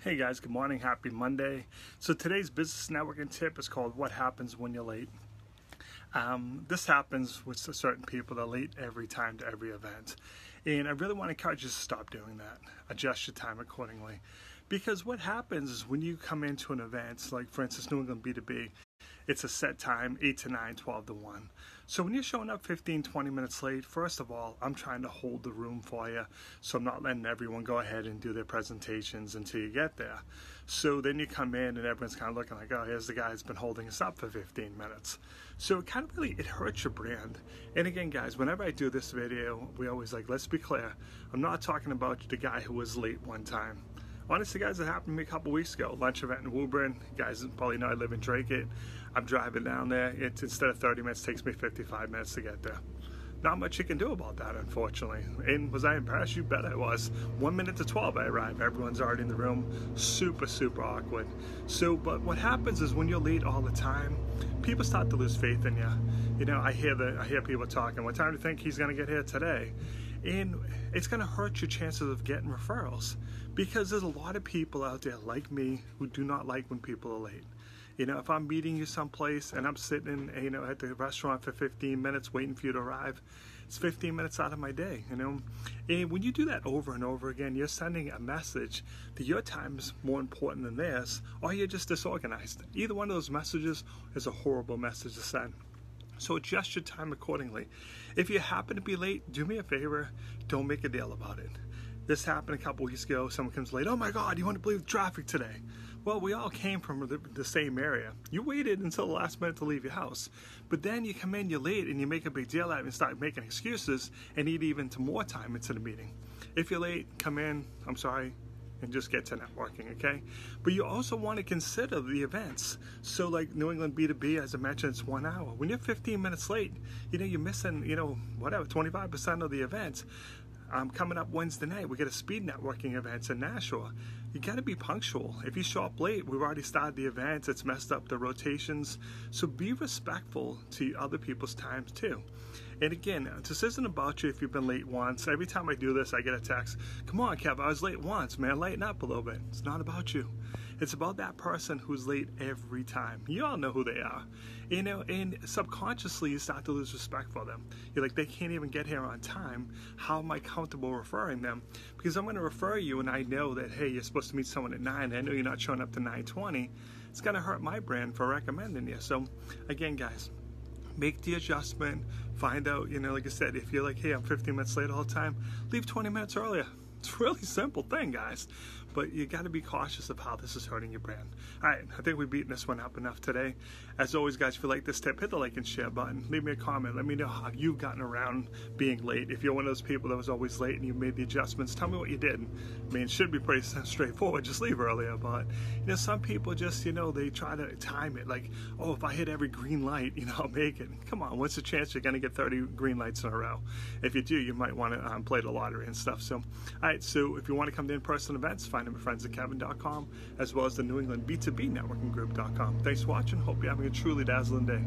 Hey guys, good morning, happy Monday. So today's business networking tip is called What Happens When You're Late. This happens with certain people that are late every time to every event. And I really want to encourage you to stop doing that. Adjust your time accordingly. Because what happens is when you come into an event, like for instance, New England B2B, it's a set time, 8 to 9, 12 to 1. So when you're showing up 15, 20 minutes late, first of all, I'm trying to hold the room for you. So I'm not letting everyone go ahead and do their presentations until you get there. So then you come in and everyone's kind of looking like, oh, here's the guy who's been holding us up for 15 minutes. So it kind of it hurts your brand. And again, guys, whenever I do this video, we always let's be clear. I'm not talking about the guy who was late one time. Honestly, guys, it happened to me a couple weeks ago. Lunch event in Woburn. You guys probably know I live in Drake. I'm driving down there. Instead of 30 minutes, it takes me 55 minutes to get there. Not much you can do about that, unfortunately. And was I embarrassed? You bet I was. 1 minute to 12 I arrive. Everyone's already in the room. Super, super awkward. So, but what happens is when you're late all the time, people start to lose faith in you. You know, I hear people talking, what time do you think he's going to get here today? And it's going to hurt your chances of getting referrals because there's a lot of people out there like me who do not like when people are late. You know, if I'm meeting you someplace and I'm sitting, at the restaurant for 15 minutes waiting for you to arrive, it's 15 minutes out of my day, And when you do that over and over again, you're sending a message that your time is more important than theirs, or you're just disorganized. Either one of those messages is a horrible message to send. So adjust your time accordingly. If you happen to be late, do me a favor, don't make a deal about it. This happened a couple weeks ago. Someone comes late. Oh my God, you want to believe the traffic today? Well, we all came from the same area. You waited until the last minute to leave your house. But then you come in, you're late, and you make a big deal out of it and start making excuses and need even more time into the meeting. If you're late, come in, I'm sorry, and just get to networking, okay? But you also want to consider the events. So like New England B2B, as I mentioned, it's 1 hour. When you're 15 minutes late, you're missing, 25% of the events. Coming up Wednesday night, we get a speed networking event in Nashua. You got to be punctual. If you show up late, we've already started the event. It's messed up the rotations. So be respectful to other people's times too. And again, this isn't about you if you've been late once. Every time I do this, I get a text. Come on, Kev, I was late once, man. Lighten up a little bit. It's not about you. It's about that person who's late every time. You all know who they are. And subconsciously you start to lose respect for them. You're like, they can't even get here on time. How am I comfortable referring them? Because I'm going to refer you and I know that, hey, you're supposed to meet someone at 9. I know you're not showing up to 9:20. It's going to hurt my brand for recommending you. So again, guys, make the adjustment. Find out, like I said, if you're like, hey, I'm 15 minutes late all the time, leave 20 minutes earlier. It's a really simple thing, guys. But you got to be cautious of how this is hurting your brand. All right, I think we've beaten this one up enough today. As always, guys, if you like this tip, hit the like and share button. Leave me a comment. Let me know how you've gotten around being late. If you're one of those people that was always late and you made the adjustments, tell me what you did. I mean, it should be pretty straightforward. Just leave earlier. But, some people just, they try to time it. Like, oh, if I hit every green light, I'll make it. Come on, what's the chance you're going to get 30 green lights in a row? If you do, you might want to play the lottery and stuff. So, all right, so if you want to come to in-person events, find them at friendsofkevin.com, as well as the New England B2B networking group.com. Thanks for watching. Hope you're having a truly dazzling day.